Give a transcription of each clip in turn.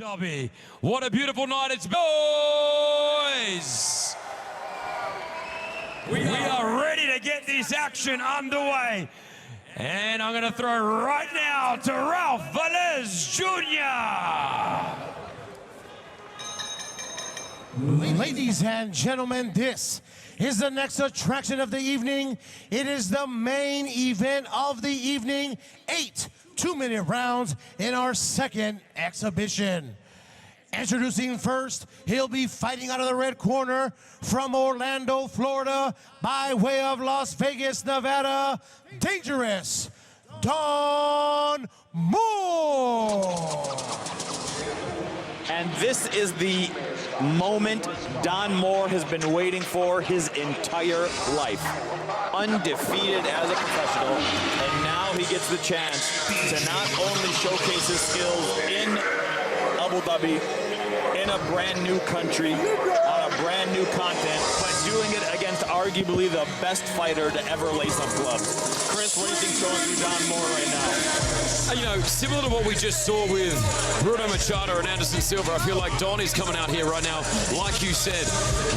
Dabi. What a beautiful night it's boys. We are ready to get this action underway. And I'm going to throw right now to Ralph Velez Jr. Ladies and gentlemen, this is the next attraction of the evening. It is the main event of the evening. 8 two-minute rounds in our second exhibition. Introducing first, he'll be fighting out of the red corner from Orlando, Florida, by way of Las Vegas, Nevada, Dangerous Don Moore. And this is the moment Don Moore has been waiting for his entire life. Undefeated as a professional, and now he gets the chance to not only showcase his skills in Abu Dhabi, in a brand new country, on a brand new continent, but doing it against arguably the best fighter to ever lace up gloves. Chris, what do you think going through Don Moore right now? You know, similar to what we just saw with Bruno Machado and Anderson Silva, I feel like Don is coming out here right now, like you said,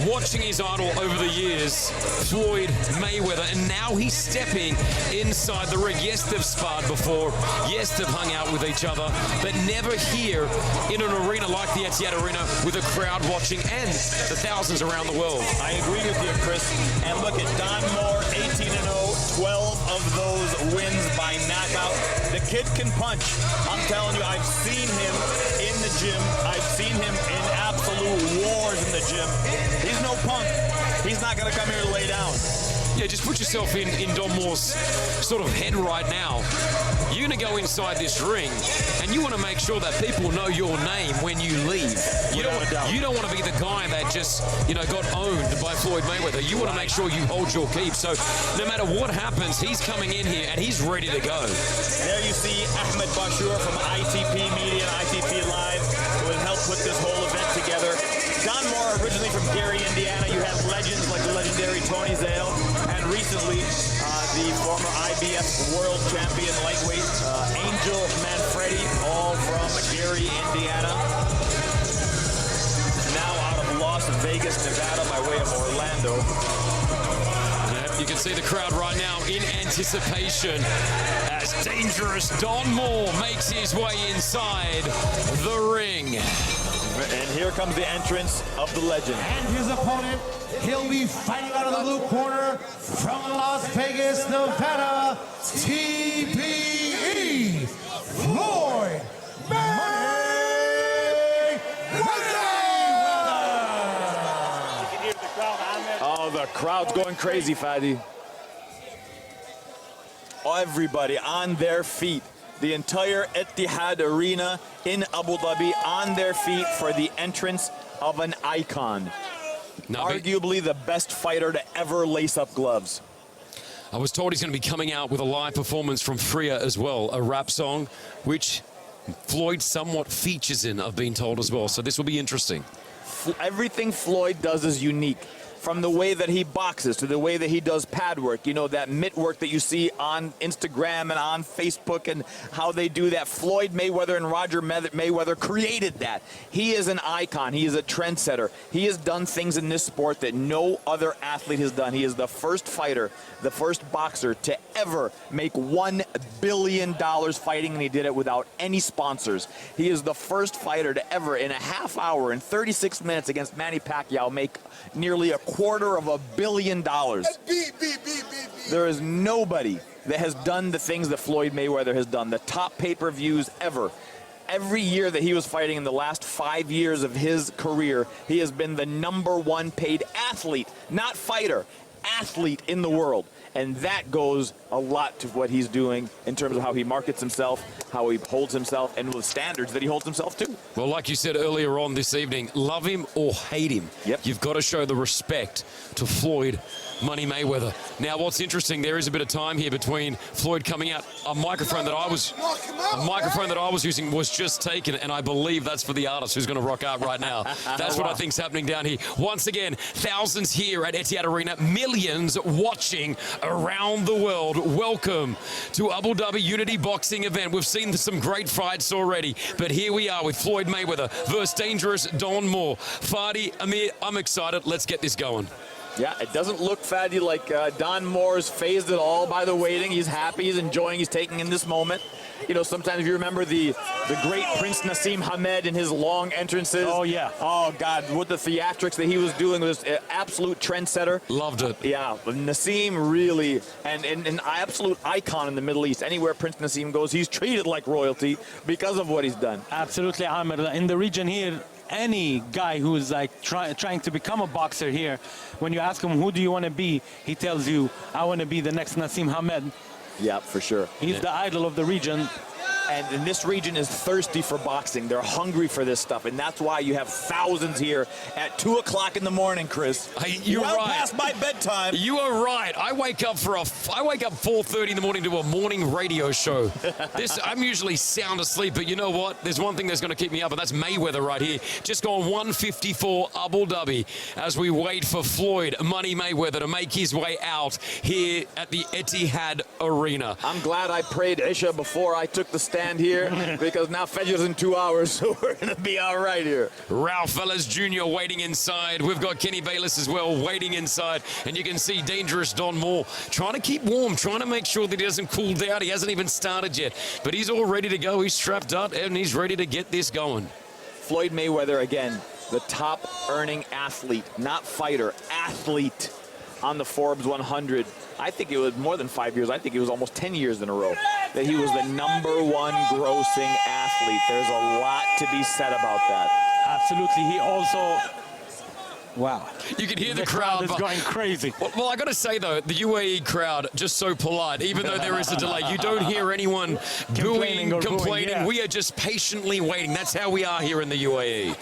watching his idol over the years, Floyd Mayweather, and now he's stepping inside the ring. Yes, they've sparred before. Yes, they've hung out with each other, but never here in an arena like the Etihad Arena with a crowd watching and the thousands around the world. I agree with you, Chris. And look at Don Moore, 18-0, 12 of those wins by knockout. The kid can punch. I'm telling you, I've seen him in the gym. I've seen him in absolute wars in the gym. He's no punk. He's not going to come here to lay down. Yeah, just put yourself in Don Moore's sort of head right now. You're going to go inside this ring, and you want to make sure that people know your name when you leave. You don't want to be the guy that just, got owned by Floyd Mayweather. You want to make sure you hold your keep. So no matter what happens, he's coming in here, and he's ready to go. There you see Ahmed Bashir from ITP Media and ITP Live, who has helped put this whole event together. Don Moore, originally from Gary, Indiana. You have legends like the legendary Tony Zale, and recently the former IBF world champion lightweight Angel Manfredi, all from Gary, Indiana. Now out of Las Vegas, Nevada, by way of Orlando. You can see the crowd right now in anticipation as Dangerous Don Moore makes his way inside the ring. And here comes the entrance of the legend. And his opponent, he'll be fighting out of the blue corner from Las Vegas, Nevada, TBE, Floyd Mayweather. Oh, the crowd's going crazy, Fadi. Everybody on their feet. The entire Etihad Arena in Abu Dhabi on their feet for the entrance of an icon. Arguably the best fighter to ever lace up gloves. I was told he's going to be coming out with a live performance from Freya as well, a rap song, which Floyd somewhat features in, I've been told as well. So this will be interesting. Everything Floyd does is unique. From the way that he boxes to the way that he does pad work, that mitt work that you see on Instagram and on Facebook and how they do that. Floyd Mayweather and Roger Mayweather created that. He is an icon. He is a trendsetter. He has done things in this sport that no other athlete has done. He is the first fighter, the first boxer to ever make $1 billion fighting, and he did it without any sponsors. He is the first fighter to ever, in a half hour, in 36 minutes against Manny Pacquiao, make nearly $250 million. There is nobody that has done the things that Floyd Mayweather has done. The top pay-per-views ever. Every year that he was fighting in the last 5 years of his career, he has been the #1 paid athlete, not fighter, athlete in the world. And that goes a lot to what he's doing in terms of how he markets himself, how he holds himself, and the standards that he holds himself to. Well, like you said earlier on this evening, love him or hate him, you've got to show the respect to Floyd Money Mayweather. Now, what's interesting, there is a bit of time here between Floyd coming out. A microphone that I was using was just taken, and I believe that's for the artist who's going to rock out right now. That's what I think's happening down here. Once again, thousands here at Etihad Arena, millions watching around the world. Welcome to Abu Dhabi Unity Boxing event. We've seen seen some great fights already, but here we are with Floyd Mayweather versus dangerous Don Moore. Fadi, Amir, I'm excited. Let's get this going. Yeah, it doesn't look, Fadi, like Don Moore's phased at all by the waiting. He's happy, he's enjoying, he's taking in this moment. You know, sometimes if you remember the great Prince Nassim Hamed in his long entrances. Oh, yeah. Oh, God, what the theatrics that he was doing was an absolute trendsetter. Loved it. Yeah, Nassim really, and an absolute icon in the Middle East. Anywhere Prince Nassim goes, he's treated like royalty because of what he's done. Absolutely, Amir. In the region here, any guy who is like trying to become a boxer here, when you ask him who do you want to be, he tells you, I want to be the next Nassim Hamed. Yeah, for sure. He's the idol of the region. And this region is thirsty for boxing. They're hungry for this stuff, and that's why you have thousands here at 2 o'clock in the morning, Chris. You're well right. past my bedtime. You are right. I wake up 4:30 in the morning to a morning radio show. I'm usually sound asleep, but you know what? There's one thing that's going to keep me up, and that's Mayweather right here. Just gone 154 Abu Dhabi as we wait for Floyd Money Mayweather to make his way out here at the Etihad Arena. I'm glad I prayed Isha before I took the stand here because now Fajr's in 2 hours, so we're going to be all right here. Ralph Velez Jr. waiting inside. We've got Kenny Bayless as well waiting inside. And you can see dangerous Don Moore trying to keep warm, trying to make sure that he doesn't cool down. He hasn't even started yet, but he's all ready to go. He's strapped up and he's ready to get this going. Floyd Mayweather, again, the top earning athlete, not fighter, athlete on the Forbes 100. I think it was more than 5 years. I think it was almost 10 years in a row that he was the #1 grossing athlete. There's a lot to be said about that. Absolutely. He also, wow. You can hear the crowd is going crazy. Well, I got to say, though, the UAE crowd, just so polite, even though there is a delay. You don't hear anyone Complaining booing, or booing, complaining. yeah. We are just patiently waiting. That's how we are here in the UAE.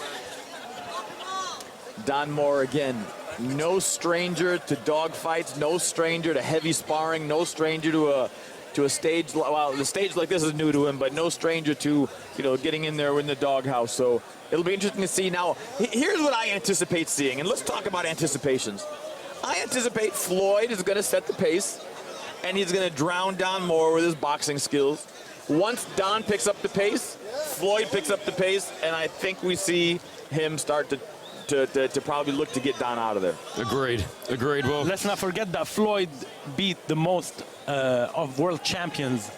Don Moore again. No stranger to dogfights, no stranger to heavy sparring, no stranger to a stage. Well, the stage like this is new to him, but no stranger to, you know, getting in there in the doghouse. So it'll be interesting to see. Now, here's what I anticipate seeing, and let's talk about anticipations. I anticipate Floyd is going to set the pace, and he's going to drown Don Moore with his boxing skills. Once Don picks up the pace, Floyd picks up the pace, and I think we see him start to probably look to get Don out of there. Agreed. Well, Let's not forget that Floyd beat the most of world champions.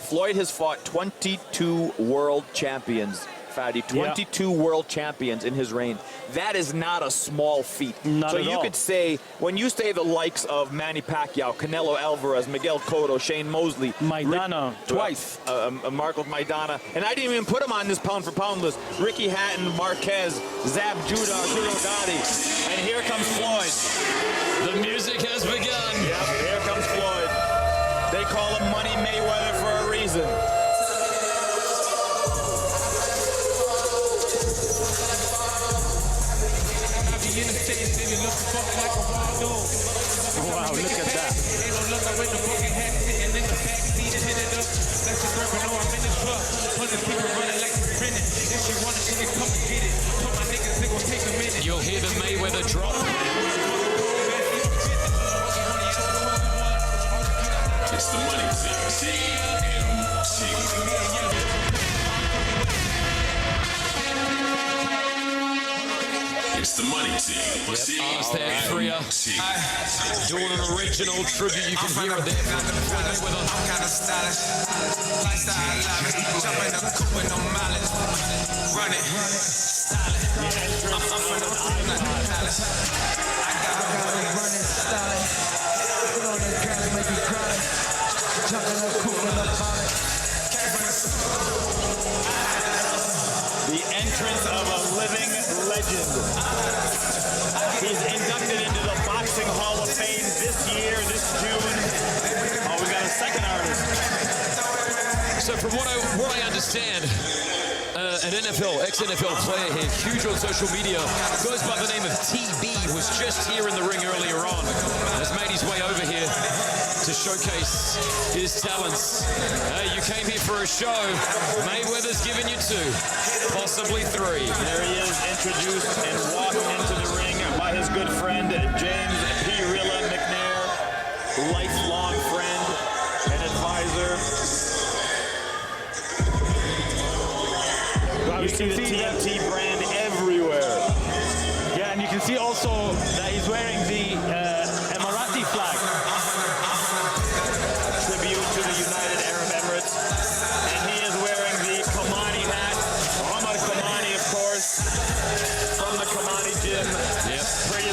Floyd has fought 22 world champions, Fadi. 22 world champions in his reign. That is not a small feat. Not so at you all. could say, when you say the likes of Manny Pacquiao, Canelo Alvarez, Miguel Cotto, Shane Mosley, Maidana, twice. Marco Maidana, and I didn't even put him on this pound-for-pound list. Ricky Hatton, Marquez, Zab Judah, Arturo Gatti, and here comes Floyd. the music has begun. Yep, here comes Floyd. They call him Money Mayweather for a reason. Wow, look at that. You'll hear the Mayweather drop. It's the money It's the money team. Aztec Freya doing an original tribute. You can hear it there. I'm kinda stylish, lifestyle lavish, jump in the coupe with no mileage, run it, stylish. I'm from the palace. I got running, stylish. Put on the gas, make you cry. Jump in the coupe with no mileage. The entrance of a living legend. He's inducted into the Boxing Hall of Fame this year, this June. Oh, we got a second artist. So from what I understand, an ex-NFL player here, huge on social media, goes by the name of TB, was just here in the ring earlier on, has made his way over here to showcase his talents. Hey, you came here for a show. Mayweather's given you 2, possibly 3. There he is, introduced and walked into the ring by his good friend, James P. Rilla McNair, lifelong friend and advisor. see the TNT brand everywhere. Yeah, and you can see also that he's wearing the Emirati flag. Tribute to the United Arab Emirates. And he is wearing the Kamani hat. Omar Kamani, of course, from the Kamani gym. Yep. Pretty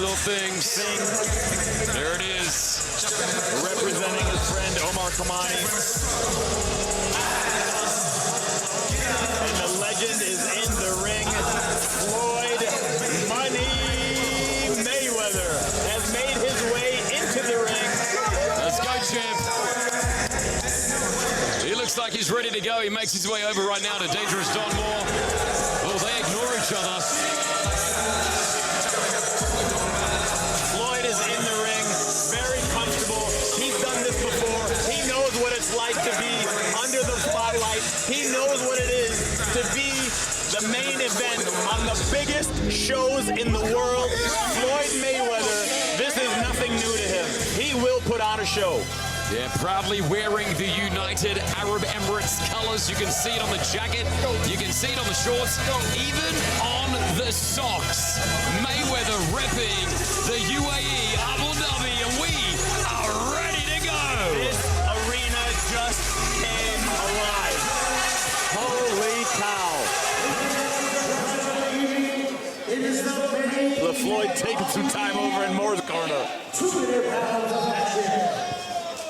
little things. There it is. Representing his friend Omar Kamani. And the legend is in the ring. Floyd Money Mayweather has made his way into the ring. Let's go, champ. He looks like he's ready to go. He makes his way over right now to Dangerous Don Moore. Oh, they ignore each other. Floyd is in the ring, very comfortable. He's done this before. He knows what it's like to be under the spotlight. He knows what it is to be the main event on the biggest shows in the world. Floyd Mayweather, this is nothing new to him. He will put on a show. Yeah, proudly wearing the United Arab Emirates colors. You can see it on the jacket. You can see it on the shorts. Even on the socks. Mayweather repping the UAE, Abu Dhabi, and we are ready to go. This arena just came alive. Holy cow. Floyd taking some time over in Moore's corner. 2-minute rounds of action.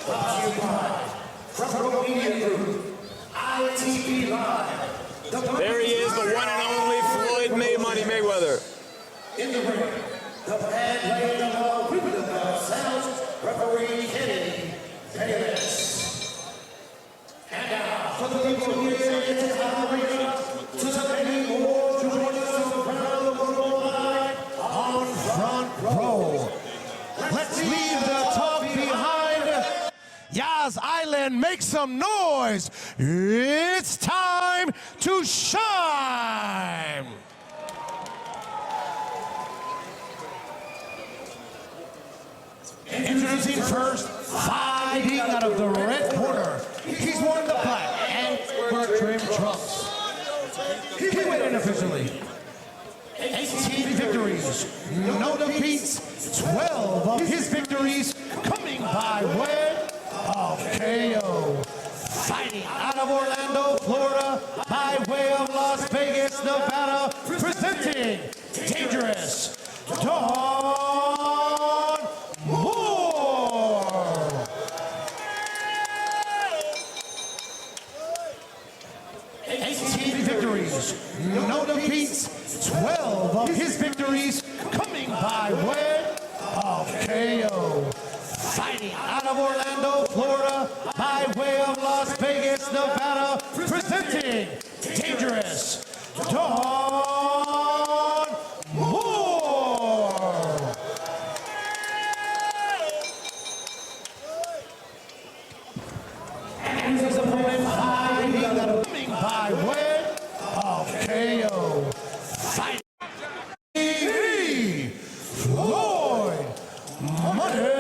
Brought to you by Front Media Group, ITV Live. There he is, the one and only Floyd Money Mayweather. In the ring, the band playing the ball, whipping the bell sounds, referee Kennedy Davis. And now, for the people here in the arena, to the many more joining us around the world live on Front Row. Let's leave the talk behind. Yas Island, make some noise. It's time to shine. Introducing first, fighting out of the red corner. He's worn the black and trim trunks. He went in officially. 18 victories, no defeats, 12 of his victories coming by way of KO. Fighting out of Orlando, Florida, by way of Las Vegas, Nevada, presenting Dangerous Don Moore. 18 victories, no defeats, 12 of his victories coming by way of KO. Fighting out of Orlando, Florida, by way of Las Vegas, Nevada, presenting Dangerous Don Moore. And his opponent coming by way of KO. Fighting Floyd Money.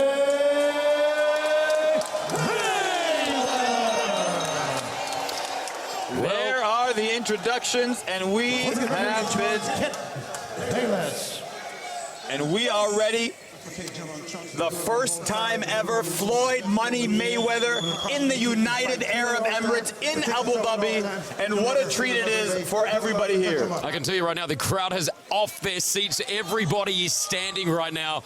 There are the introductions, and we have been, and we are ready. The first time ever, Floyd Money Mayweather in the United Arab Emirates in Abu Dhabi, and what a treat it is for everybody here. I can tell you right now, the crowd has off their seats. Everybody is standing right now.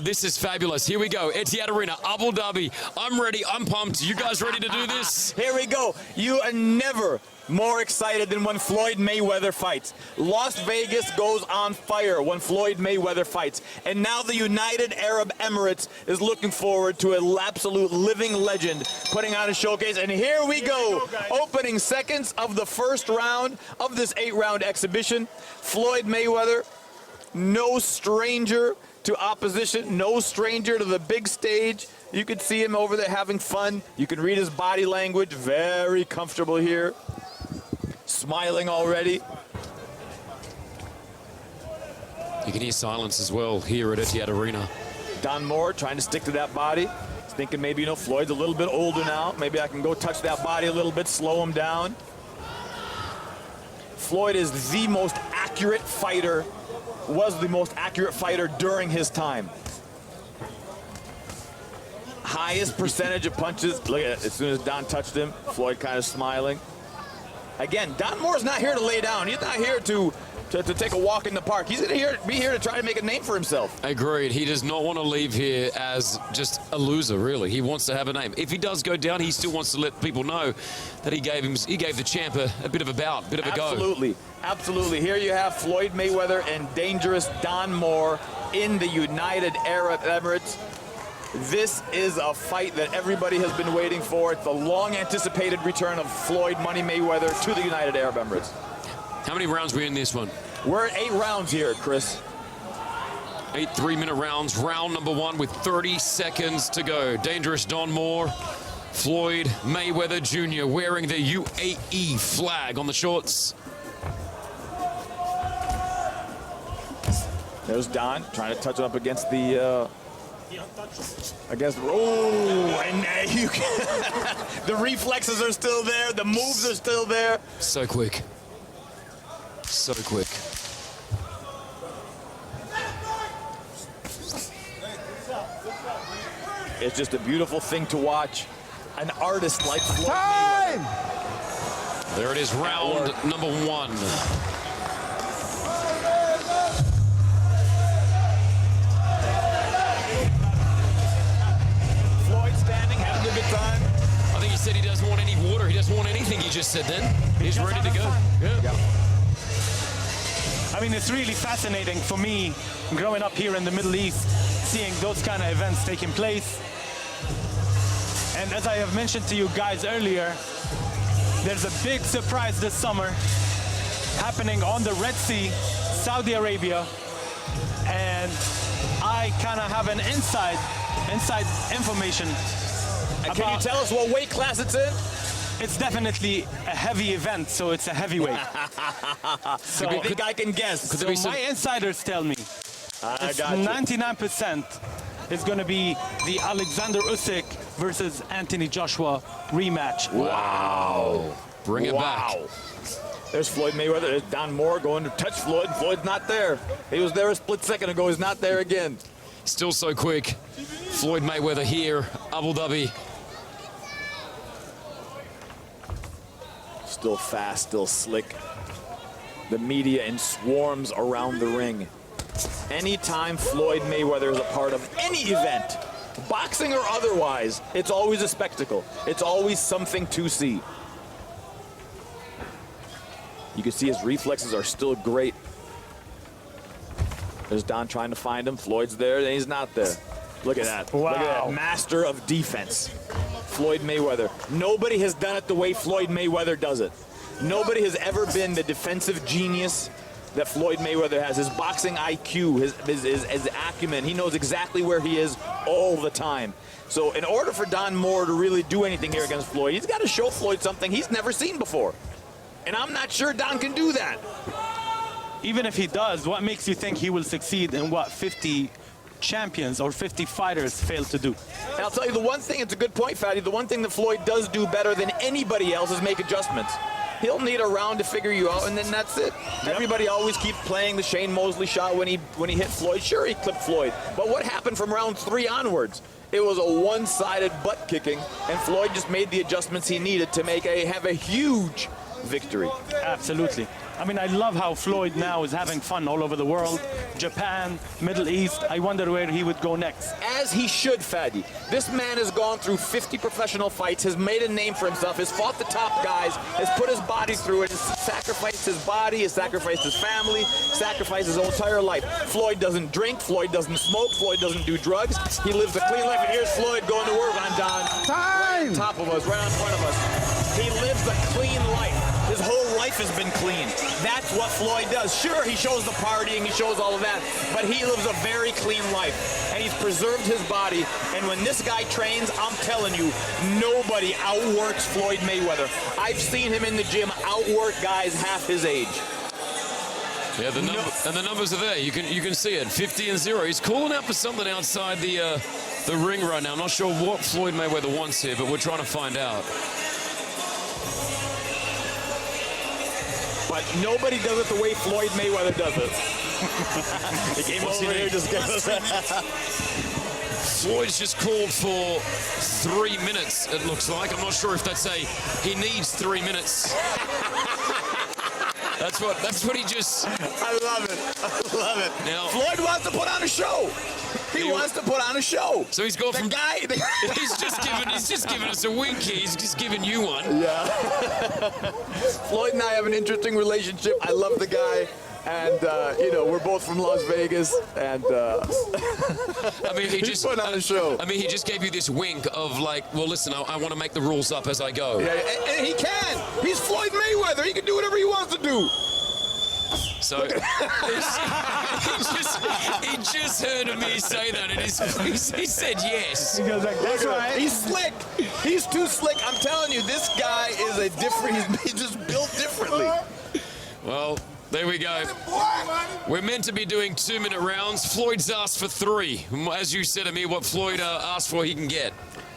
This is fabulous. Here we go. Etihad Arena, Abu Dhabi. I'm ready. I'm pumped. You guys ready to do this? Here we go. You are never more excited than when Floyd Mayweather fights. Las Vegas goes on fire when Floyd Mayweather fights. And now the United Arab Emirates is looking forward to an absolute living legend putting on a showcase. And here we go. Opening seconds of the first round of this 8-round exhibition. Floyd Mayweather, no stranger to opposition, no stranger to the big stage. You can see him over there having fun. You can read his body language, very comfortable here. Smiling already. You can hear silence as well here at Etihad Arena. Don Moore trying to stick to that body. He's thinking maybe, Floyd's a little bit older now. Maybe I can go touch that body a little bit, slow him down. Floyd is the most accurate fighter, was the most accurate fighter during his time. Highest percentage of punches. Look at it. As soon as Don touched him, Floyd kind of smiling. Again, Don Moore's not here to lay down. He's not here to take a walk in the park. He's going to be here to try to make a name for himself. Agreed. He does not want to leave here as just a loser, really. He wants to have a name. If he does go down, he still wants to let people know that he gave the champ a bit of a bout, a bit of a go. Absolutely. Absolutely. Here you have Floyd Mayweather and dangerous Don Moore in the United Arab Emirates. This is a fight that everybody has been waiting for. It's the long-anticipated return of Floyd Money Mayweather to the United Arab Emirates. How many rounds were in this one? We're at 8 rounds here, Chris. 8 3-minute rounds. Round number 1 with 30 seconds to go. Dangerous Don Moore, Floyd Mayweather Jr. wearing the UAE flag on the shorts. There's Don trying to touch it up against the... and you the reflexes are still there, the moves are still there. So quick. So quick. It's just a beautiful thing to watch. An artist like Floyd Mayweather. There it is, round number 1. Time. I think he said he doesn't want any water. He doesn't want anything. He just said then. He's ready to go. Yeah. I mean, it's really fascinating for me growing up here in the Middle East, seeing those kind of events taking place. And as I have mentioned to you guys earlier, there's a big surprise this summer happening on the Red Sea, Saudi Arabia. And I kind of have an inside information. Can you tell us what weight class it's in? It's definitely a heavy event, so it's a heavyweight. So I think I can guess. So my insiders tell me it's 99% is going to be the Alexander Usyk versus Anthony Joshua rematch. Wow. Bring it back. There's Floyd Mayweather. There's Don Moore going to touch Floyd. Floyd's not there. He was there a split second ago. He's not there again. Still so quick. Floyd Mayweather here, Abu Dhabi. Still fast, still slick. The media in swarms around the ring. Anytime Floyd Mayweather is a part of any event, boxing or otherwise, it's always a spectacle. It's always something to see. You can see his reflexes are still great. There's Don trying to find him. Floyd's there, and he's not there. Look at that. Wow. Look at that. Master of defense. Floyd Mayweather. Nobody has done it the way Floyd Mayweather does it. Nobody has ever been the defensive genius that Floyd Mayweather has. His boxing IQ, his acumen, he knows exactly where he is all the time. So in order for Don Moore to really do anything here against Floyd, he's got to show Floyd something he's never seen before. And I'm not sure Don can do that. Even if he does, what makes you think he will succeed in what 50 champions or 50 fighters fail to do? And I'll tell you the one thing, it's a good point, Fatty, the one thing that Floyd does do better than anybody else is make adjustments. He'll need a round to figure you out, and then that's it. Yep. Everybody always keeps playing the Shane Mosley shot when he hit Floyd. Sure, he clipped Floyd, but what happened from round 3 onwards? It was a one-sided butt kicking, and Floyd just made the adjustments he needed to have a huge victory. Absolutely. I mean, I love how Floyd now is having fun all over the world. Japan, Middle East. I wonder where he would go next. As he should, Faddy. This man has gone through 50 professional fights, has made a name for himself, has fought the top guys, has put his body through it, has sacrificed his body, has sacrificed his family, sacrificed his entire life. Floyd doesn't drink, Floyd doesn't smoke, Floyd doesn't do drugs. He lives a clean life, and here's Floyd going to work on Don. Right on top of us, right on front of us. He lives a clean life. His whole life has been clean. That's what Floyd does. Sure, he shows the partying, he shows all of that, but he lives a very clean life, and he's preserved his body. And when this guy trains, I'm telling you, nobody outworks Floyd Mayweather. I've seen him in the gym outwork guys half his age. Yeah, the numbers are there. You can see it. 50-0. He's calling out for something outside the ring right now. I'm not sure what Floyd Mayweather wants here, but we're trying to find out. but nobody does it the way Floyd Mayweather does it. He came over here, just gave us Floyd's just called for 3 minutes, it looks like. I'm not sure if that's he needs 3 minutes. That's what he just... I love it. I love it. Now, Floyd wants to put on a show. He wants to put on a show. So he's gone from... guy... he's just given us a wink here. He's just given you one. Yeah. Floyd and I have an interesting relationship. I love the guy. And, you know, we're both from Las Vegas. And, I mean, he just... put on a show. I mean, he just gave you this wink of like, well, listen, I want to make the rules up as I go. Yeah, and he can. He's Floyd Mayweather. He can do whatever he wants to do. So he just heard me say that, and he said yes. He goes like, that's right. He's slick. He's too slick. I'm telling you, this guy is a different. He's just built differently. Well, there we go. We're meant to be doing 2-minute rounds. Floyd's asked for 3. As you said to me, what Floyd asked for, he can get.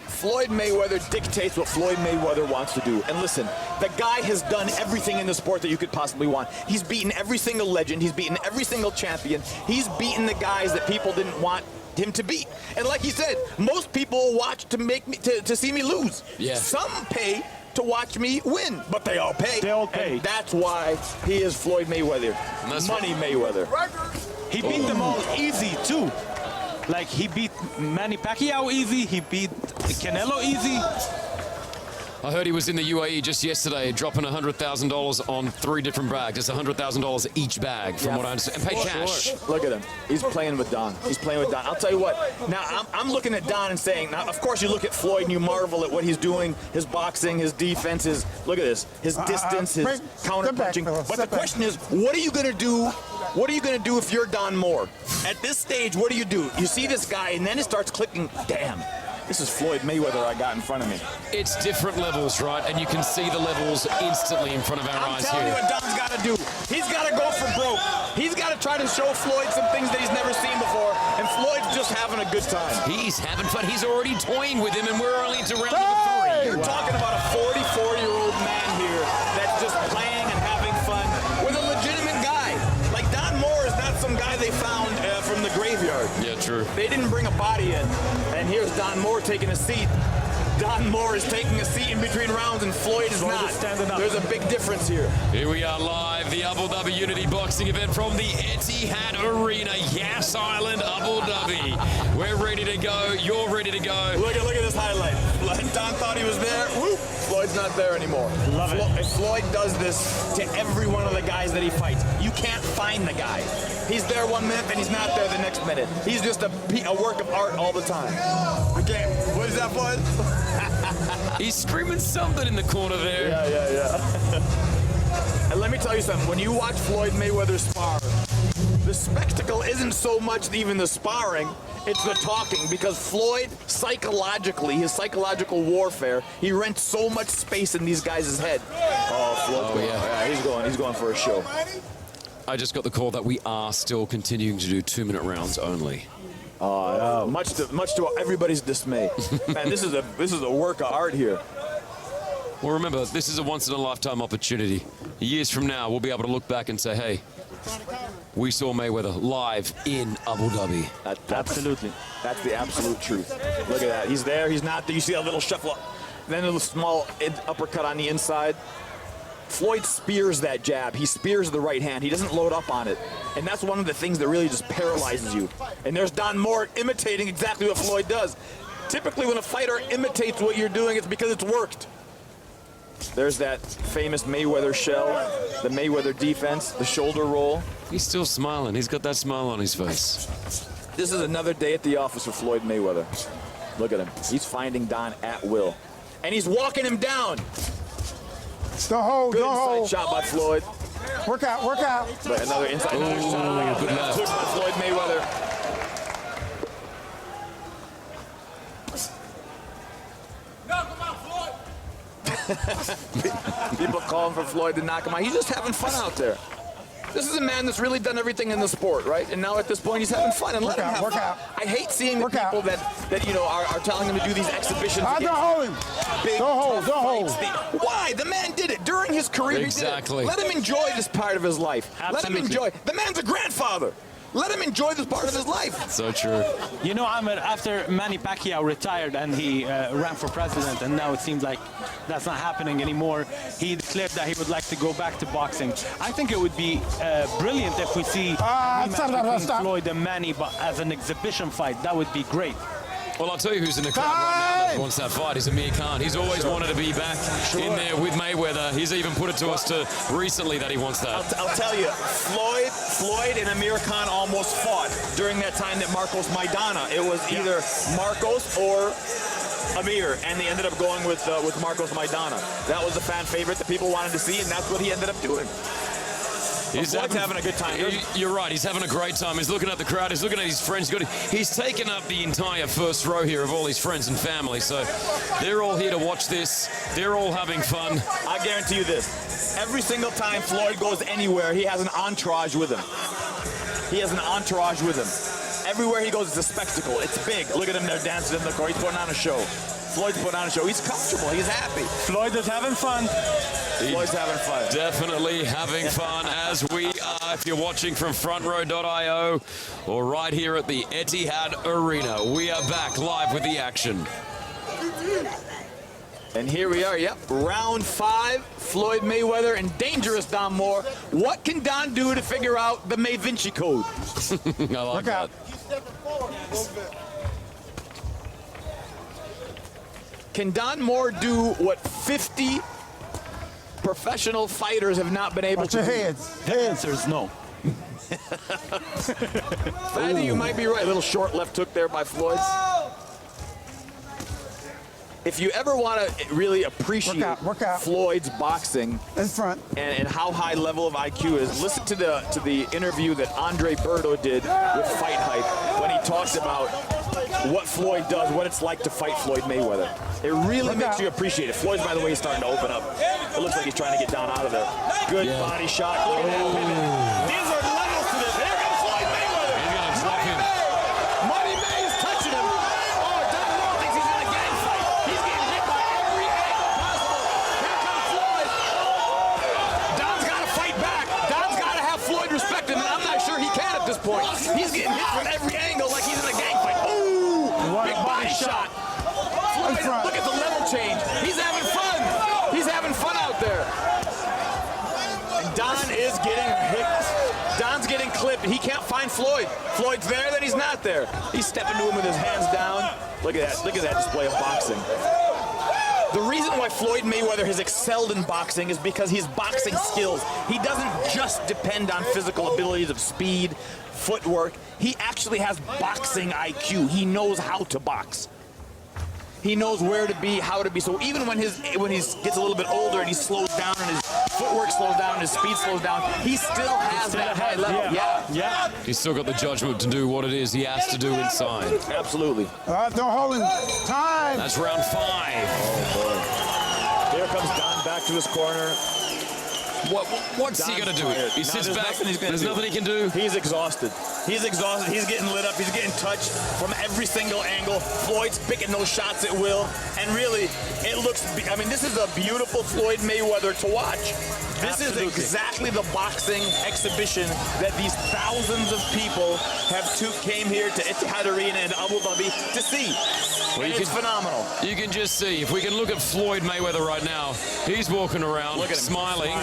Floyd Mayweather dictates what Floyd Mayweather wants to do. And listen, the guy has done everything in the sport that you could possibly want. He's beaten every single legend. He's beaten every single champion. He's beaten the guys that people didn't want him to beat. And like he said, most people watch to make me to see me lose. Yeah. Some pay to watch me win, but they all pay. They all pay. And that's why he is Floyd Mayweather. Money Mayweather. He beat them all easy, too. Like, he beat Manny Pacquiao easy. He beat Canelo easy. I heard he was in the UAE just yesterday, dropping $100,000 on 3 different bags. It's $100,000 each bag, from what I understand. And pay cash. Look at him. He's playing with Don. He's playing with Don. I'll tell you what. Now, I'm looking at Don and saying, now, of course, you look at Floyd and you marvel at what he's doing, his boxing, his defense, look at this, his distance, his counter-punching. But the question is, what are you going to do? What are you going to do if you're Don Moore? At this stage, what do? You see this guy, and then it starts clicking, damn. This is Floyd Mayweather I got in front of me. It's different levels, right? And you can see the levels instantly in front of our eyes here. I'm telling you what Don's got to do. He's got to go for broke. He's got to try to show Floyd some things that he's never seen before. And Floyd's just having a good time. He's having fun. He's already toying with him, and we're only to round number 3. You're talking about a 44-year-old man here that's just playing and having fun with a legitimate guy. Like Don Moore is not some guy they found from the graveyard. Yeah, true. They didn't bring a body in. And here's Don Moore taking a seat. Don Moore is taking a seat in between rounds, and Floyd is not. There's a big difference here. Here we are live, the Abu Dhabi Unity Boxing event from the Etihad Arena, Yas Island, Abu Dhabi. We're ready to go. You're ready to go. Look at this highlight. Don thought he was there. Whoop. Floyd's not there anymore. Love it. Floyd does this to every one of the guys that he fights. You can't find the guy. He's there 1 minute, and he's not there the next minute. He's just a work of art all the time. Okay, what is that, Floyd? He's screaming something in the corner there. Yeah. And let me tell you something. When you watch Floyd Mayweather spar, the spectacle isn't so much even the sparring, it's the talking. Because Floyd, psychologically, his psychological warfare, he rents so much space in these guys' head. Oh, Floyd's going. Yeah, he's going for a show. I just got the call that we are still continuing to do 2-minute rounds only. Much to everybody's dismay. Man, this is a work of art here. Well, remember, this is a once-in-a-lifetime opportunity. Years from now, we'll be able to look back and say, hey, we saw Mayweather live in Abu Dhabi. Absolutely. That's the absolute truth. Look at that. He's there. He's not there. You see a little shuffle. Then a little small uppercut on the inside. Floyd spears that jab. He spears the right hand. He doesn't load up on it. And that's one of the things that really just paralyzes you. And there's Don Moore imitating exactly what Floyd does. Typically, when a fighter imitates what you're doing, it's because it's worked. There's that famous Mayweather shell, the Mayweather defense, the shoulder roll. He's still smiling. He's got that smile on his face. This is another day at the office for Floyd Mayweather. Look at him. He's finding Don at will. And he's walking him down. Don't hold, Good don't inside hold. shot by Floyd. Work out, work out. But another inside shot. good left. By Floyd Mayweather. People calling for Floyd to knock him out. He's just having fun out there. This is a man that's really done everything in the sport, right? And now at this point, he's having fun and let him have fun. I hate seeing the people that you know are telling him to do these exhibitions. Don't hold him. Don't hold. Why? The man did it during his career. Exactly. He did it. Let him enjoy this part of his life. Absolutely. Let him enjoy. The man's a grandfather. Let him enjoy this part of his life. So true. You know, Ahmed, after Manny Pacquiao retired and he ran for president, and now it seems like that's not happening anymore, he declared that he would like to go back to boxing. I think it would be brilliant if we see between Floyd and Manny, but as an exhibition fight. That would be great. Well, I'll tell you who's in the crowd right now that wants that fight. Is Amir Khan. He's always wanted to be back in there with Mayweather. He's even put it to us recently that he wants that. I'll tell you, Floyd and Amir Khan almost fought during that time that Marcos Maidana. It was either Marcos or Amir, and they ended up going with Marcos Maidana. That was a fan favorite that people wanted to see, and that's what he ended up doing. He's having a good time. You're right. He's having a great time. He's looking at the crowd. He's looking at his friends. He's taken up the entire first row here of all his friends and family. So they're all here to watch this. They're all having fun. I guarantee you this. Every single time Floyd goes anywhere, he has an entourage with him. He has an entourage with him. Everywhere he goes, it's a spectacle. It's big. Look at him there dancing in the court. He's putting on a show. Floyd's putting on a show. He's comfortable. He's happy. Floyd is having fun. Floyd's having fun. Definitely having fun, as we are, if you're watching from frontrow.io or right here at the Etihad Arena. We are back live with the action. And here we are, round 5, Floyd Mayweather and dangerous Don Moore. What can Don do to figure out the May Vinci Code? I like that. Can Don Moore do what 50 professional fighters have not been able to do? The answer is no. I think you might be right. A little short left hook there by Floyd. If you ever want to really appreciate Floyd's boxing and how high level of IQ is, listen to the interview that Andre Berto did with Fight Hype when he talked about what Floyd does, what it's like to fight Floyd Mayweather. It really makes you appreciate it. Floyd's, by the way, starting to open up. It looks like he's trying to get down out of there. Good body shot. Look at that pivot. These are levels to this. Here comes Floyd Mayweather. He's going to drop him. Money May is touching him. Oh, Don Moore thinks he's in a gang fight. He's getting hit by every angle possible. Here comes Floyd. Don's got to fight back. Don's got to have Floyd respect him, and I'm not sure he can at this point. He's getting hit from every angle like he's in a gang fight. Ooh, big body shot. Floyd, look at the level change. He's having fun. He's having fun out there. And Don is getting hit. Don's getting clipped. He can't find Floyd. Floyd's there, then he's not there. He's stepping to him with his hands down. Look at that. Look at that display of boxing. The reason why Floyd Mayweather has excelled in boxing is because his boxing skills. He doesn't just depend on physical abilities of speed, footwork. He actually has boxing IQ. He knows how to box. He knows where to be, how to be. So even when he gets a little bit older and he slows down and his footwork slows down and his speed slows down, he still has that high level. Yeah. He's still got the judgment to do what it is he has to do inside. Absolutely. Don't hold him. Time. That's round 5. Oh, boy. Here comes Don back to his corner. What's he going to do? He sits back. There's nothing he can do. He's exhausted. He's exhausted. He's getting lit up. He's getting touched from every single angle. Floyd's picking those shots at will. And really, it looks, I mean, this is a beautiful Floyd Mayweather to watch. This is exactly the boxing exhibition that these thousands of people came here to Etihad Arena in Abu Dhabi to see. Well, it's phenomenal. You can just see, if we can look at Floyd Mayweather right now, he's walking around, look at him, smiling.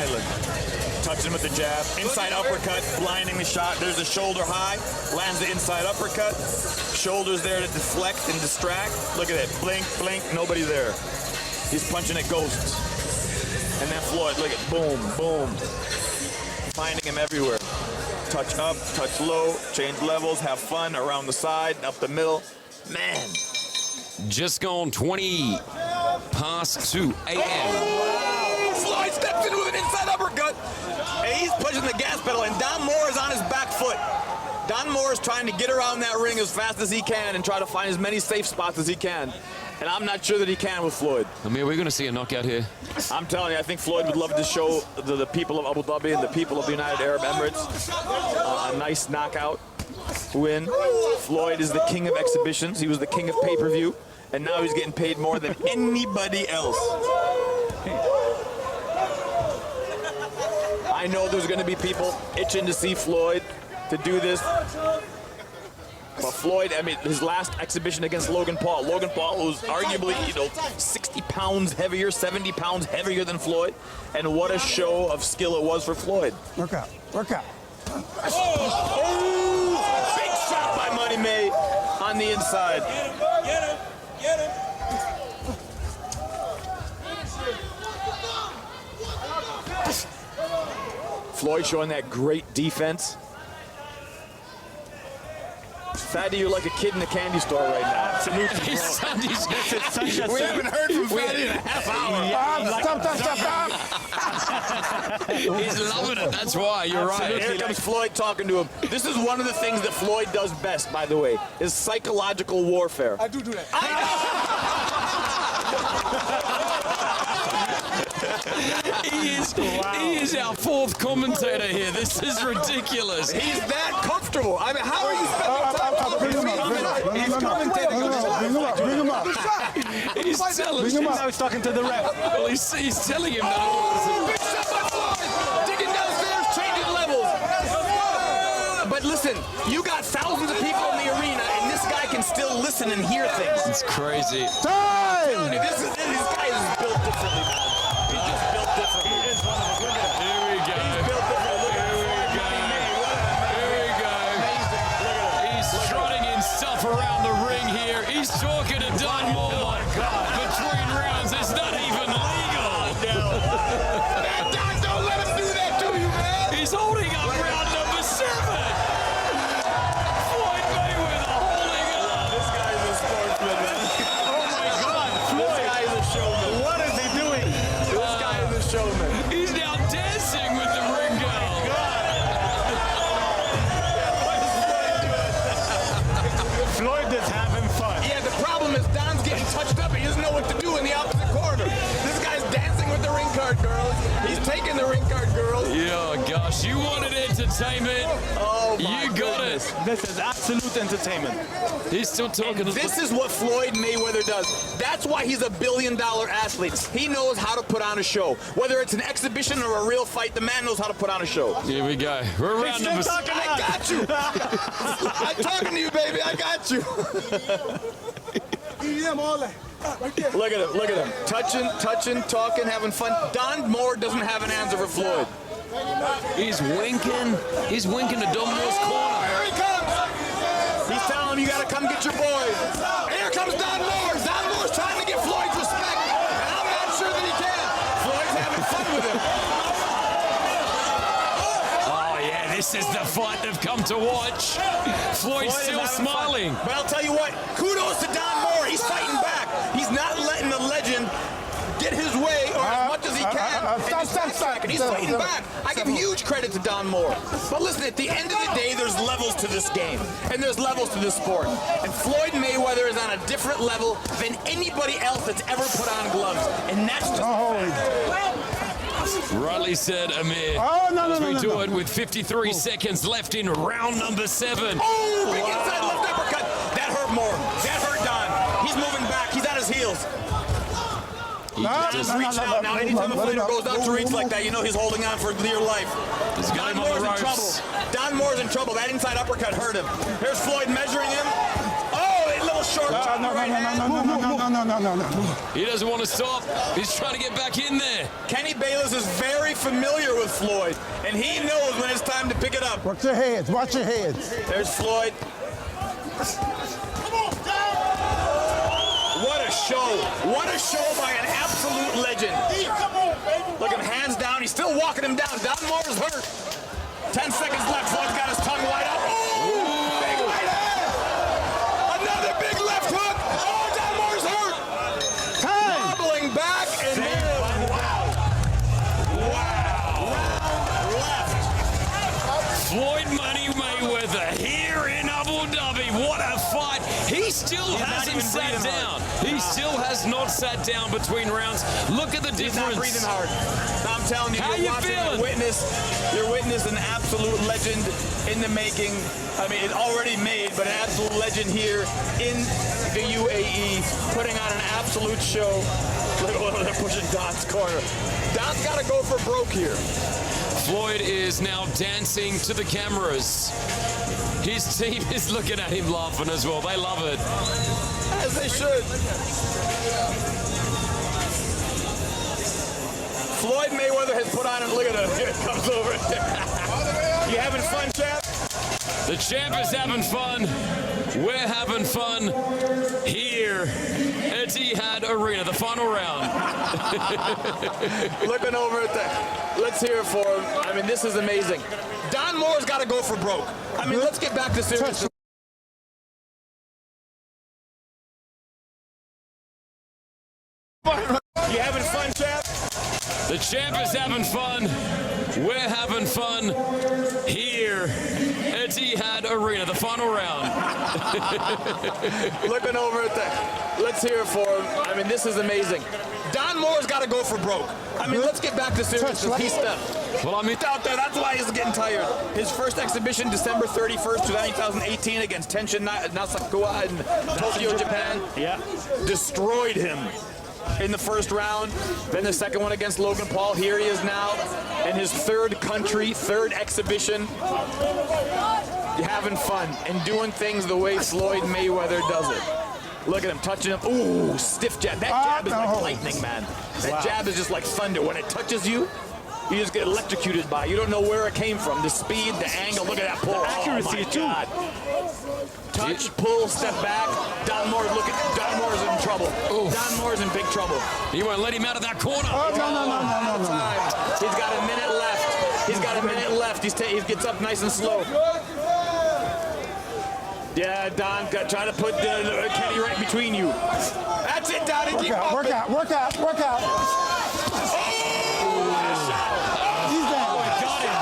Touching with the jab. Inside uppercut, blinding the shot. There's a shoulder high. Lands the inside uppercut. Shoulders there to deflect and distract. Look at it. Blink, blink. Nobody there. He's punching at ghosts. And then Floyd, look at boom, boom. Finding him everywhere. Touch up, touch low, change levels, have fun around the side, up the middle. Man. Just gone 20 past 2 a.m. Floyd steps in with an inside uppercut. And he's pushing the gas pedal, and Don Moore is on his back foot. Don Moore is trying to get around that ring as fast as he can and try to find as many safe spots as he can. And I'm not sure that he can with Floyd. Amir, we're going to see a knockout here. I'm telling you, I think Floyd would love to show the people of Abu Dhabi and the people of the United Arab Emirates a nice knockout win. Floyd is the king of exhibitions. He was the king of pay-per-view. And now he's getting paid more than anybody else. I know there's going to be people itching to see Floyd to do this. But Floyd, I mean, his last exhibition against Logan Paul. Logan Paul was arguably, 60 pounds heavier, 70 pounds heavier than Floyd. And what a show of skill it was for Floyd. Work out. Work out. Oh, big shot by Money May on the inside. Get him. Get him. Floyd showing that great defense. Fatty, you're like a kid in a candy store right now. Absolutely. His son, he's- We haven't heard from Fatty in a half hour. Stop. he's loving it. That's why. You're right. Here comes Floyd talking to him. This is one of the things that Floyd does best, by the way, is psychological warfare. I do that. He is our fourth commentator here. This is ridiculous. He's that comfortable. I mean, how are you spending time Bring him up. He's telling him. Now he's talking to the ref. Well, he's telling him that. Big shot by Floyd. Digging downstairs, changing levels. But listen, you got thousands of people in the arena, and this guy can still listen and hear things. It's crazy. Time. This guy is built differently, man. He's just built differently. He is one of us. Look at him. Here we go. He's built differently. Look at him. Here we go. He's trotting in stuff around the ring here. He's talking to Don Moore. Between rounds, it's not even legal. Don, don't let him do that to you, man. He's holding up round number 7. Floyd Mayweather holding up. This guy is a sportsman, man. Oh my God, This guy is a showman. what is he doing? This guy is a showman. He's now dancing with the ring girl. Floyd is having fun. Yeah, the problem is Don's getting touched up. He doesn't know what to do in the opposite corner. This guy's dancing with the ring card girls. He's taking the ring card girls. Yeah, gosh, you wanted entertainment. Oh, my You got goodness. This is absolute entertainment. He's still talking. This is what Floyd Mayweather does. That's why he's a billion-dollar athlete. He knows how to put on a show. Whether it's an exhibition or a real fight, the man knows how to put on a show. Here we go. We're around number 6. I got you. I'm talking to you, baby. I got you. Look at him. Look at him. Touching, talking, having fun. Don Moore doesn't have an answer for Floyd. He's winking. He's winking to Don Moore's corner. Here he comes. He's telling him, you got to come get your boys. Here comes Don Moore. Don Moore's trying to get Floyd's respect, and I'm not sure that he can. Floyd's having fun with him. Oh, yeah, this is the fight they've come to watch. Floyd's still smiling. But I'll tell you what, kudos to Don Moore. He's fighting back. He's not letting the legend get his way or as much as he can. And he's fighting back. I give huge credit to Don Moore. But listen, at the end of the day, there's levels to this game. And there's levels to this sport. And Floyd Mayweather is on a different level than anybody else that's ever put on gloves. And that's just Rightly said, Amir. Oh, no, As no, we no, do no. it with 53 seconds left in round number 7. oh, big inside left uppercut. That hurt more. That hurt Don. He's moving back. He's on his heels. Just reach out now. Anytime a fighter goes out to reach like that, you know he's holding on for dear life. He's got him on the ropes. Don Moore's in trouble. That inside uppercut hurt him. Here's Floyd measuring him. Oh, a little short chop. No. He doesn't want to stop. He's trying to get back in there. Kenny Bayless is very familiar with Floyd, and he knows when it's time to pick it up. Watch your heads. Watch your heads. There's Floyd. What a show. What a show by an absolute legend. Look at him, hands down. He's still walking him down. Don Moore's hurt. 10 seconds left. Floyd's got his tongue wide up. Oh, big right hand. Another big left hook. Oh, Don Moore's hurt. Time. Wobbling back and wow. Round left. Floyd Money Mayweather here in Abu Dhabi. What a fight. He's still not hasn't even sat breathing down. hard. He still has not sat down between rounds. Look at the He's not difference. breathing hard. I'm telling you, How you're you watching feeling? You're witness an absolute legend in the making. I mean, it's already made, but an absolute legend here in the UAE, putting on an absolute show. Look at what they're pushing Don's corner. Don's got to go for broke here. Floyd is now dancing to the cameras. His team is looking at him laughing as well. They love it. As they should. Floyd Mayweather has put on, and look at him. Here it comes over. You having fun, champ? The champ is having fun. We're having fun here at Etihad Arena, the final round. Looking over at that. Let's hear it for him. I mean, this is amazing. Don Moore's got to go for broke. I mean, let's get back to serious. You having fun, champ? The champ is having fun. We're having fun here at Etihad Arena, the final round. Looking over at that. Let's hear it for him. I mean, this is amazing. Don Moore's got to go for broke. I mean, let's get back to serious. He stepped. Well, I mean, Out there, that's why he's getting tired. His first exhibition, December 31st, 2018, against Tenshin Nasukawa in Tokyo, Japan. Yeah. Destroyed him in the first round. Then the second one against Logan Paul. Here he is now in his third country, third exhibition. Having fun and doing things the way Floyd Mayweather does it. Look at him touching him. Ooh, stiff jab. That jab is like lightning, man. That jab is just like thunder. When it touches you, you just get electrocuted by it. You don't know where it came from. The speed, the angle. Look at that pull. accuracy, oh my too. God. Touch, pull, step back. Don Moore's in trouble. Oof. Don Moore's in big trouble. you won't let him out of that corner. No. He's got a minute left. He's got a minute left. He gets up nice and slow. Yeah, Don, try to put Kenny right between you. That's it, Don. Keep up. Work out. Oh, He's down. Got him.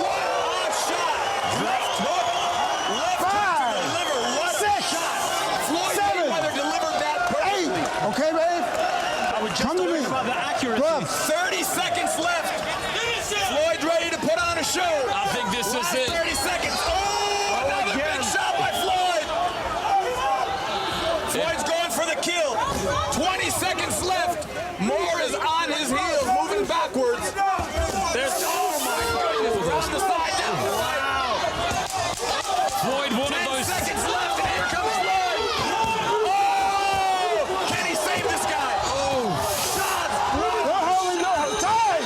what a shot. Left hook. Left hook to deliver. What a shot. Floyd Mayweather delivered that perfectly. Okay, babe? I would just Come to talk me. about the accuracy. Gloves. 30 seconds left. Floyd's ready to put on a show. I think this is Last it. 30 seconds. Oh, another big shot by Floyd. Floyd's going for the kill. 20 seconds left. Moore is on his heels, moving backwards. There's, oh my goodness, on the side down. Wow. Floyd, one of 10 those. seconds left, and here comes Floyd. Oh! Can he save this guy? Oh! Shots! No holding, no time.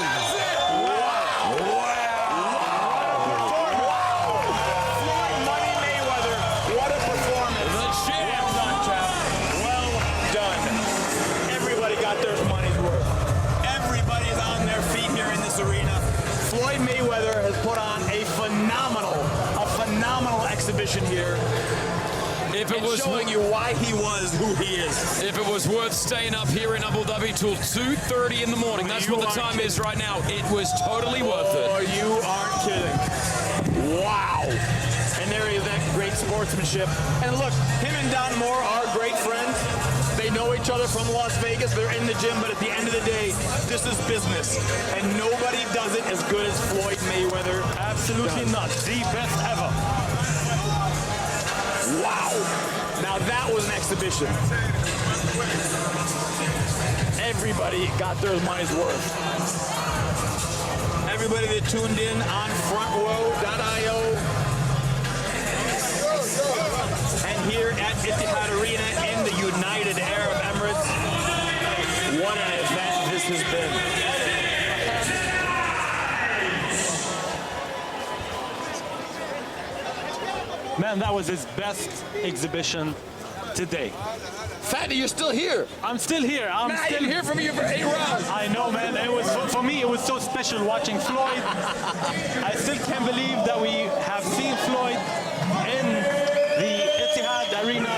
Floyd Money Mayweather, what a performance. The champ. Well done, champ. Well done. Everybody got their money's worth. Everybody's on their feet here in this arena. Floyd Mayweather has put on a phenomenal exhibition here. If it And was showing you why he was who he is. If it was worth staying up here in Abu Dhabi till 2:30 in the morning, that's You what the aren't time kidding. is right now. It was totally worth it. Oh, you aren't kidding. Wow. And there is that great sportsmanship. And look, him and Don Moore are great friends. They know each other from Las Vegas. They're in the gym, but at the end of the day, this is business. And nobody does it as good as Floyd Mayweather. Absolutely not. The best ever. Wow. Now that was an exhibition. Everybody got their money's worth. Everybody that tuned in on frontrow.io and here at Etihad Arena in the United Arab Emirates. What an event this has been. Man, that was his best exhibition today. Fatty, you're still here. I'm still here. I'm Man, I still didn't hear from you for 8 rounds. I know, man. It was for me. It was so special watching Floyd. I still can't believe that we have seen Floyd in the Etihad Arena,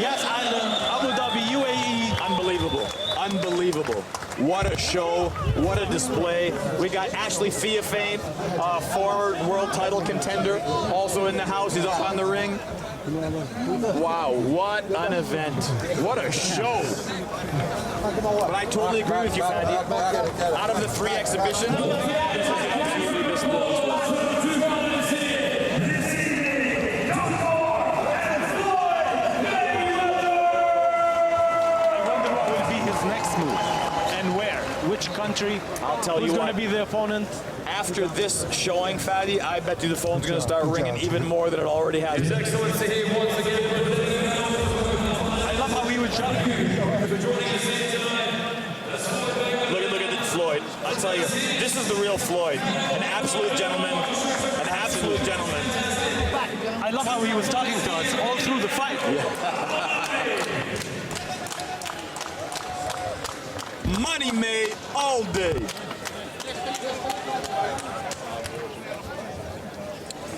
Yas Island, Abu Dhabi, UAE. Unbelievable. Unbelievable. What a show. What a display. We got Ashley Fiafane, former world title contender, also in the house. He's up on the ring. Wow, what an event. What a show. But I totally agree with you, Fadi. Out of the 3 exhibitions, this is absolutely the smallest one. Which country? I'll tell you who's what. going to be the opponent? After this showing, Fadi, I bet you the phone's going to start ringing even more than it already has. His Excellency here once again. I love how he would shout. Look at Floyd. I'll tell you, this is the real Floyd. An absolute gentleman. An absolute gentleman. I love how he was talking to us all through the fight. Money made all day.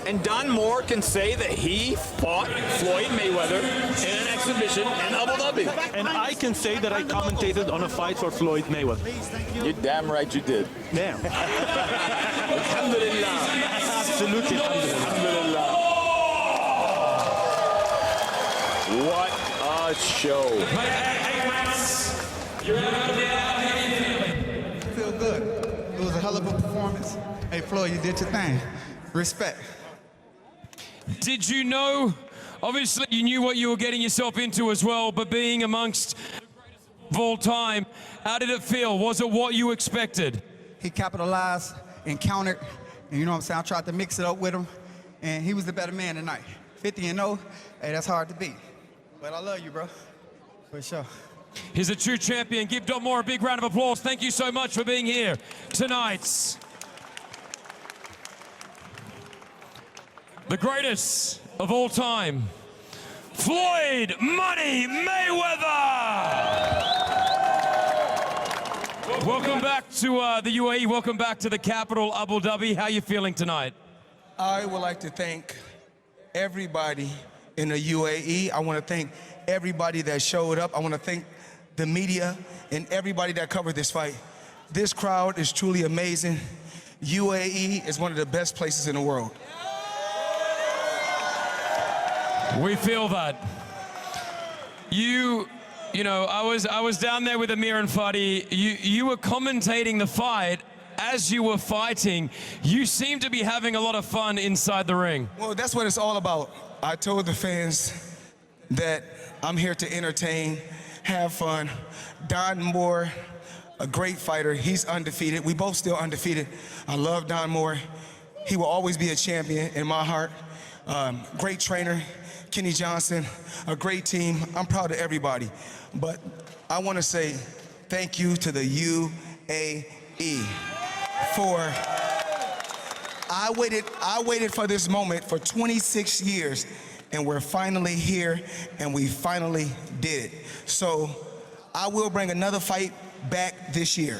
And Don Moore can say that he fought Floyd Mayweather in an exhibition in Abu Dhabi. And I can say that I commentated on a fight for Floyd Mayweather. You're damn right you did. Damn. Alhamdulillah. Absolutely. Alhamdulillah. What a show. I feel good. It was a hell of a performance. Hey, Floyd, you did your thing. Respect. Did you know, obviously you knew what you were getting yourself into as well, but being amongst the greatest of all time, how did it feel? Was it what you expected? He capitalized and countered, and you know what I'm saying? I tried to mix it up with him, and he was the better man tonight. 50-0, hey, that's hard to beat. But I love you, bro. For sure. He's a true champion. Give Don Moore a big round of applause. Thank you so much for being here tonight. The greatest of all time, Floyd Money Mayweather! Welcome back to the UAE. Welcome back to the capital, Abu Dhabi. How are you feeling tonight? I would like to thank everybody in the UAE. I want to thank everybody that showed up. I want to thank the media and everybody that covered this fight. This crowd is truly amazing. UAE is one of the best places in the world. We feel that. You know, I was down there with Amir and Fadi. You were commentating the fight as you were fighting. You seem to be having a lot of fun inside the ring. Well, that's what it's all about. I told the fans that I'm here to entertain, have fun. Don Moore, a great fighter. He's undefeated. We both still undefeated. I love Don Moore. He will always be a champion in my heart. Great trainer, Kenny Johnson, a great team. I'm proud of everybody. But I want to say thank you to the UAE for, I waited for this moment for 26 years, and we're finally here, and we finally did it. So I will bring another fight back this year.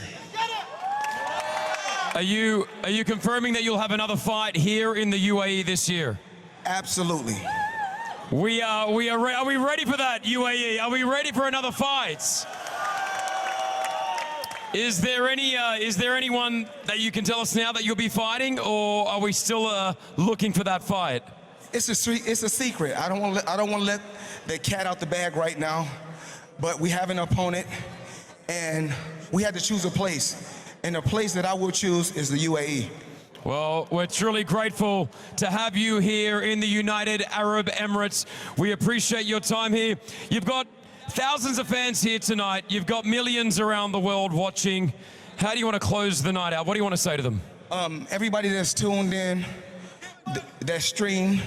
Are you confirming that you'll have another fight here in the UAE this year? Absolutely. Are we ready for that, UAE? Are we ready for another fight? Is there anyone that you can tell us now that you'll be fighting, or are we still looking for that fight? It's a secret. I don't want to let the cat out the bag right now, but we have an opponent, and we had to choose a place, and the place that I will choose is the UAE. Well, we're truly grateful to have you here in the United Arab Emirates. We appreciate your time here. You've got thousands of fans here tonight. You've got millions around the world watching. How do you want to close the night out? What do you want to say to them? Everybody that's tuned in, that streamed,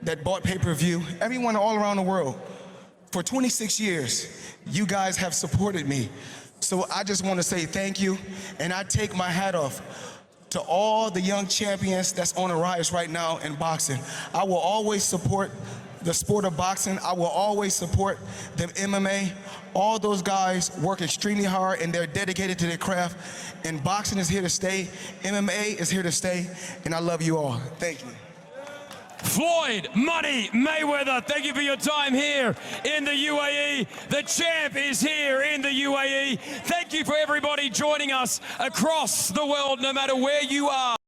that bought pay-per-view, everyone all around the world, for 26 years, you guys have supported me. So I just want to say thank you, and I take my hat off to all the young champions that's on the rise right now in boxing. I will always support the sport of boxing. I will always support the MMA. All those guys work extremely hard, and they're dedicated to their craft. And boxing is here to stay. MMA is here to stay. And I love you all. Thank you. Floyd Money Mayweather, thank you for your time here in the UAE. The champ is here in the UAE. Thank you for everybody joining us across the world, no matter where you are.